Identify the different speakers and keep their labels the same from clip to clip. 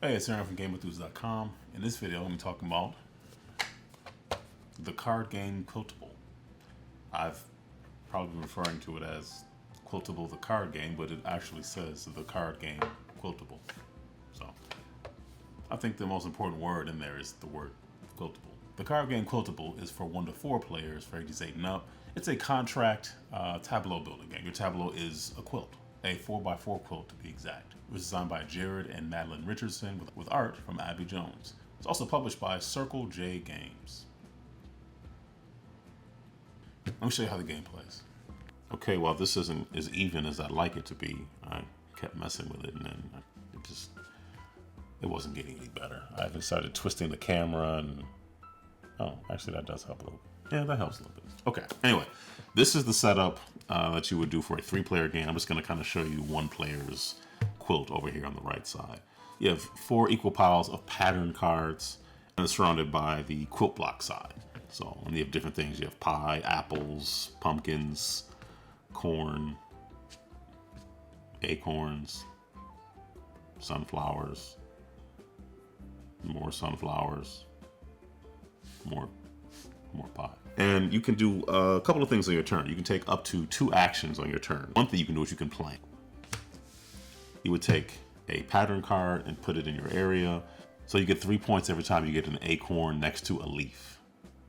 Speaker 1: Hey, it's Aaron from GameEnthus.com. In this video, I'm talking about the card game Quiltable. I've probably been referring to it as Quiltable the Card Game, but it actually says the card game Quiltable. So, I think the most important word in there is the word Quiltable. The card game Quiltable is for 1 to 4 players for ages 8 and up. It's a contract tableau building game. Your tableau is a quilt, a 4x4 quilt to be exact. It was designed by Jared and Madeline Richardson with art from Abby Jones. It's also published by Circle J Games. Let me show you how the game plays. Okay, while this isn't as even as I'd like it to be, I kept messing with it and then it wasn't getting any better. I even started twisting the camera and, oh, actually that does help a little. Yeah, that helps a little bit. Okay, anyway, this is the setup that you would do for a 3-player game. I'm just gonna kind of show you 1 player's quilt over here on the right side. You have 4 equal piles of pattern cards and it's surrounded by the quilt block side. So, and you have different things. You have pie, apples, pumpkins, corn, acorns, sunflowers, more sunflowers, more pie. And you can do a couple of things on your turn. You can take up to 2 actions on your turn. One thing you can do is you can plan. You would take a pattern card and put it in your area. So you get 3 points every time you get an acorn next to a leaf.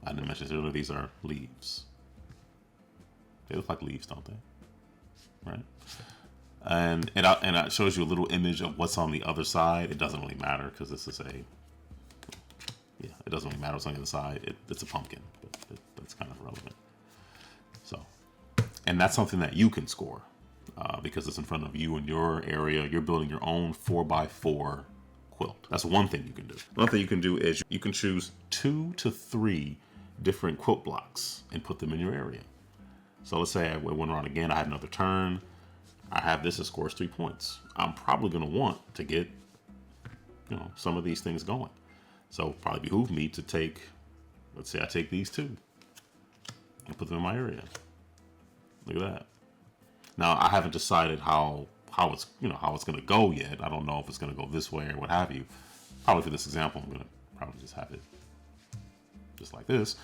Speaker 1: I didn't mention earlier, these are leaves. They look like leaves, don't they? Right? And it shows you a little image of what's on the other side. It doesn't really matter because this is it doesn't really matter what's on the other side. It's a pumpkin, but that's kind of irrelevant. So, and that's something that you can score because it's in front of you in your area. You're building your own 4x4 quilt. That's one thing you can do. Another thing you can do is you can choose 2 to 3 different quilt blocks and put them in your area. So let's say I went around again, I had another turn. I have this, it scores 3 points. I'm probably gonna want to get, some of these things going. So probably behoove me to take, let's say I take these 2 and put them in my area. Look at that. Now I haven't decided how it's how it's gonna go yet. I don't know if it's gonna go this way or what have you. Probably for this example, I'm gonna probably just have it just like this,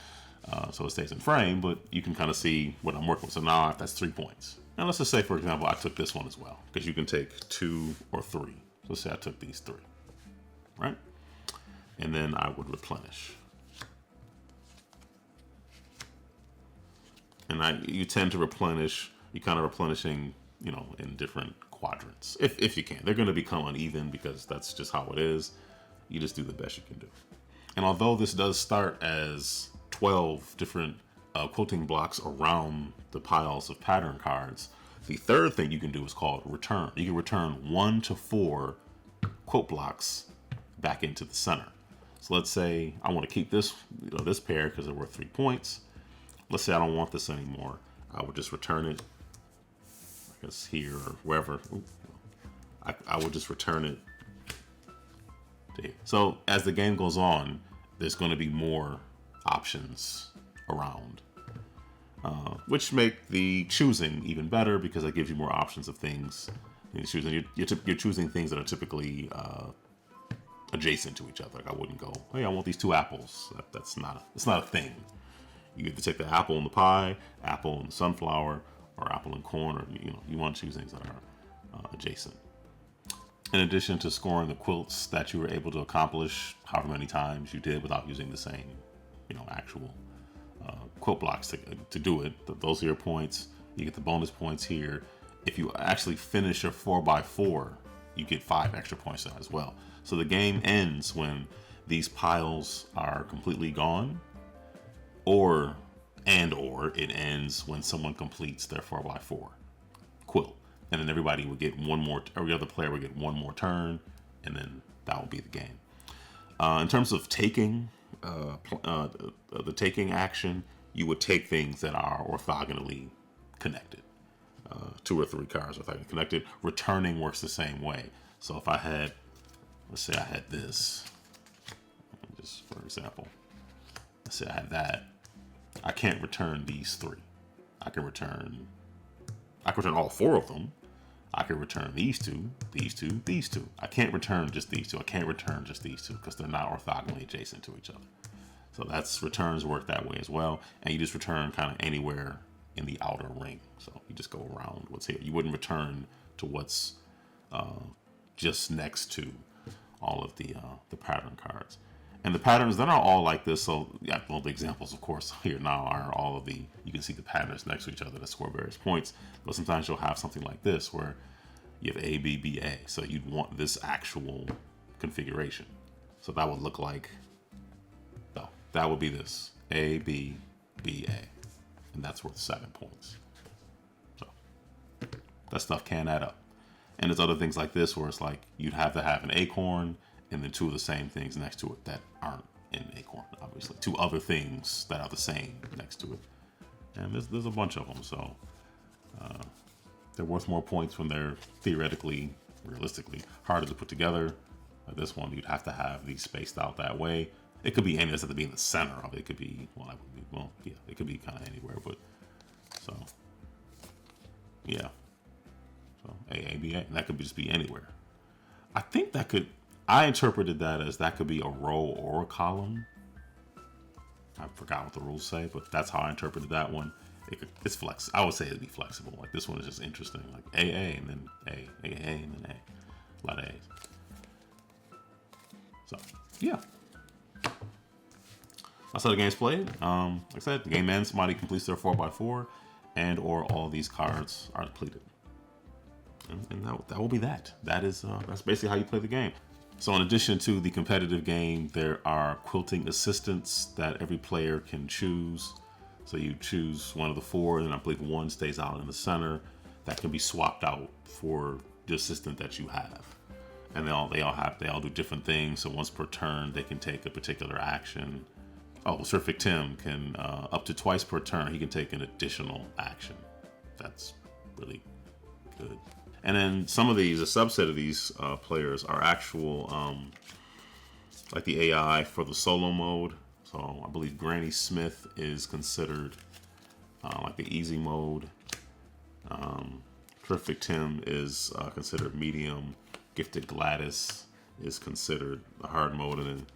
Speaker 1: so it stays in frame. But you can kind of see what I'm working with. So now that's 3 points. Now let's just say, for example, I took this one as well, because you can take 2 or 3. So let's say I took these 3, right? And then I would replenish. And you tend to replenish. You kind of replenishing, in different quadrants, if you can. They're going to become uneven because that's just how it is. You just do the best you can do. And although this does start as 12 different quilting blocks around the piles of pattern cards, the third thing you can do is called return. You can return 1 to 4 quilt blocks back into the center. So let's say I want to keep this, this pair because they're worth 3 points. Let's say I don't want this anymore. I would just return it, I guess here or wherever. I would just return it to here. So as the game goes on, there's going to be more options around, which make the choosing even better because it gives you more options of things. You're choosing things that are typically adjacent to each other. Like I wouldn't go, hey, I want these 2 apples. It's not a thing. You get to take the apple and the pie, apple and the sunflower, or apple and corn, or you want to choose things that are adjacent. In addition to scoring the quilts that you were able to accomplish however many times you did without using the same, actual quilt blocks to do it, those are your points. You get the bonus points here. If you actually finish your 4x4, you get 5 extra points as well. So the game ends when these piles are completely gone, or it ends when someone completes their 4x4 quilt. And then everybody would get every other player would get 1 more turn, and then that would be the game. In terms of taking, the taking action, you would take things that are orthogonally connected. 2 or 3 cards orthogonally connected. Returning works the same way. So if I had, let's say I had this, just for example, let's say I had that, I can't return these 3. I can return all 4 of them. I can return these two, these two, these two. I can't return just these two. I can't return just these two because they're not orthogonally adjacent to each other. So that's returns work that way as well. And you just return kind of anywhere in the outer ring. So you just go around what's here. You wouldn't return to what's just next to all of the pattern cards. And the patterns, they're not all like this. So yeah, well, the examples, of course, here now are all of the, you can see the patterns next to each other that score various points. But sometimes you'll have something like this where you have A, B, B, A. So you'd want this actual configuration. So that would look like, no, that would be this, A, B, B, A. And that's worth 7 points. So that stuff can add up. And there's other things like this where it's like you'd have to have an acorn and then two of the same things next to it that aren't in acorn, obviously. Two other things that are the same next to it. And there's a bunch of them, so they're worth more points when they're theoretically, realistically, harder to put together. Like this one, you'd have to have these spaced out that way. It could be any, it doesn't have to be in the center of it. It could be, yeah, it could be kind of anywhere, but, so, yeah. So, AABA, and that could just be anywhere. I think that could, I interpreted that as that could be a row or a column. I forgot what the rules say, but that's how I interpreted that one. It's flex. I would say it'd be flexible. Like this one is just interesting. Like AA and then A, AA and then A. A lot of A's. So, yeah. That's how the game's played. Like I said, the game ends, somebody completes their 4x4, and or all these cards are depleted. And that will be that. That's basically how you play the game. So in addition to the competitive game, there are quilting assistants that every player can choose. So you choose one of the four, and I believe one stays out in the center. That can be swapped out for the assistant that you have. And they all do different things. So once per turn, they can take a particular action. Oh, Sir Tim can up to twice per turn, he can take an additional action. That's really good. And then some of these, a subset of these players are actual, like the AI for the solo mode. So I believe Granny Smith is considered like the easy mode. Terrific Tim is considered medium. Gifted Gladys is considered the hard mode. And then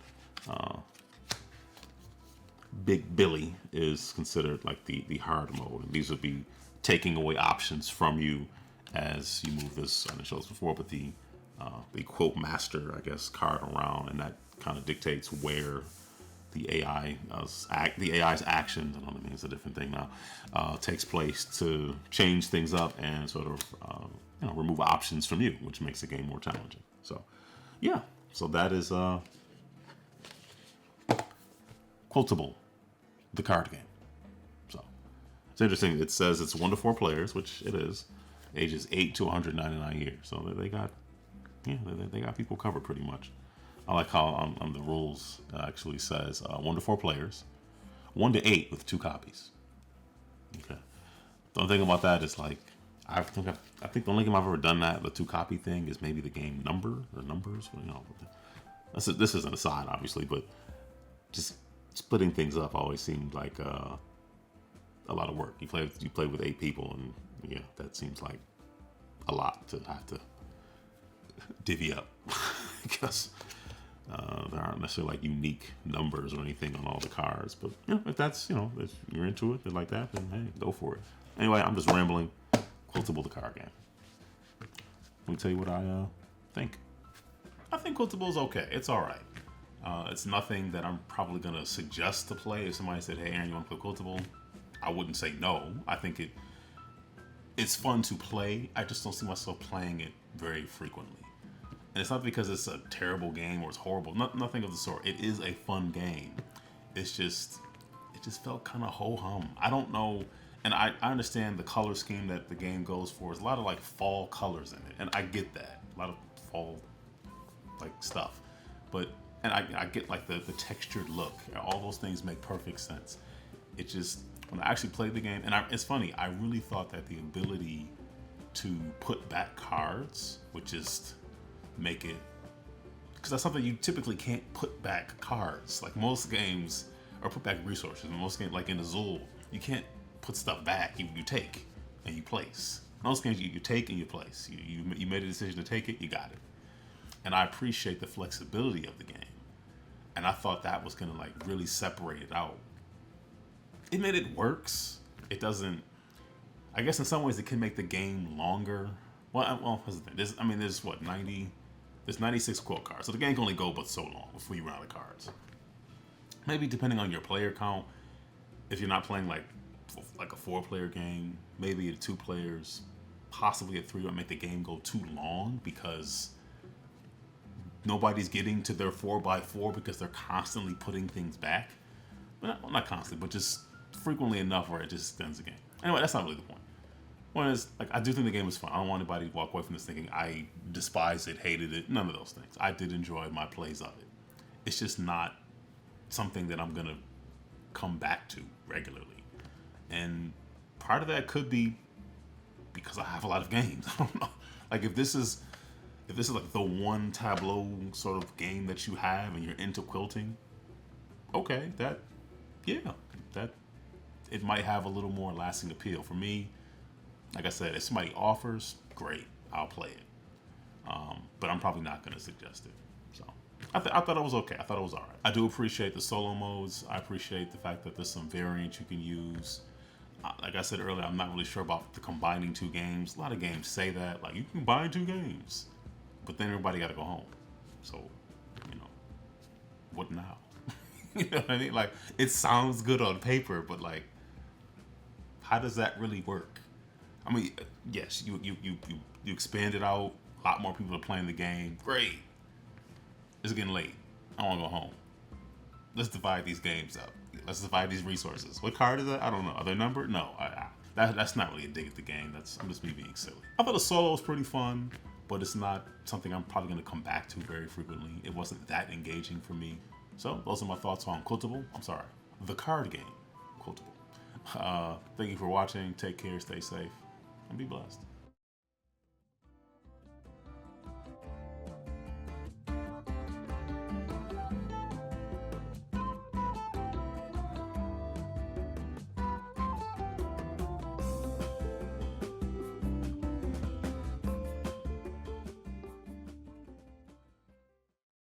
Speaker 1: Big Billy is considered like the hard mode. And these would be taking away options from you as you move this, I didn't show this before, but the Quilt Master, I guess, card around, and that kind of dictates where the AI's actions, I don't know, it means a different thing now, takes place to change things up and sort of remove options from you, which makes the game more challenging. So, yeah, so that is Quiltable, the card game. So it's interesting. It says it's 1 to 4 players, which it is. Ages 8 to 199 years. So they got people covered pretty much. I like how on the rules actually says 1 to 4 players, 1 to 8 with 2 copies. Okay. The only thing about that is like I think the only game I've ever done that, the 2 copy thing, is maybe the game Number or Numbers. This is an aside, obviously, but just splitting things up always seemed like a lot of work. You play with 8 people, and yeah, that seems like a lot to have to divvy up because there aren't necessarily like unique numbers or anything on all the cards. But if that's if you're into it, like that, then hey, go for it. Anyway, I'm just rambling. Quiltable the card game. Let me tell you what I think. I think Quiltable is okay. It's all right. It's nothing that I'm probably gonna suggest to play. If somebody said, "Hey, Aaron, you want to play Quiltable?" I wouldn't say no. I think it's fun to play. I just don't see myself playing it very frequently. And it's not because it's a terrible game or it's horrible. Nothing of the sort. It is a fun game. It just felt kind of ho-hum. I don't know. And I understand the color scheme that the game goes for. There's a lot of like fall colors in it. And I get that. A lot of fall like stuff. But, and I get like the textured look. All those things make perfect sense. It just, when I actually played the game, and it's funny, I really thought that the ability to put back cards would just make it, because that's something you typically can't put back cards. Like most games, or put back resources. In most games, like in Azul, you can't put stuff back. You take and you place. Those games you take and you place. You made a decision to take it, you got it. And I appreciate the flexibility of the game. And I thought that was gonna like really separate it out. It made it works. It doesn't. I guess in some ways it can make the game longer. Well, here's the thing. There's what 90. There's 96 quilt cards, so the game can only go but so long before you run out of cards. Maybe depending on your player count, if you're not playing like a 4-player game, maybe 2 players, possibly 3 would make the game go too long because nobody's getting to their 4x4 because they're constantly putting things back. Well, not constantly, but just frequently enough where it just extends the game. Anyway, that's not really the point. One is, like, I do think the game was fun. I don't want anybody to walk away from this thinking I despised it, hated it, none of those things. I did enjoy my plays of it. It's just not something that I'm going to come back to regularly. And part of that could be because I have a lot of games. I don't know. Like, if this is like the one tableau sort of game that you have and you're into quilting, okay, that it might have a little more lasting appeal. For me, like I said, if somebody offers, great, I'll play it. But I'm probably not going to suggest it. So I thought it was okay. I thought it was all right. I do appreciate the solo modes. I appreciate the fact that there's some variants you can use. Like I said earlier, I'm not really sure about the combining 2 games. A lot of games say that, like, you can combine 2 games. But then everybody got to go home. So, what now? You know what I mean? Like, it sounds good on paper, but, like, how does that really work? I mean, yes, you expand it out. A lot more people are playing the game. Great. It's getting late. I want to go home. Let's divide these games up. Let's divide these resources. What card is that? I don't know. Are they numbered? No. That's not really a dig at the game. I'm just me being silly. I thought the solo was pretty fun, but it's not something I'm probably going to come back to very frequently. It wasn't that engaging for me. So those are my thoughts on the card game, Quiltable. Thank you for watching. Take care, stay safe, and be blessed.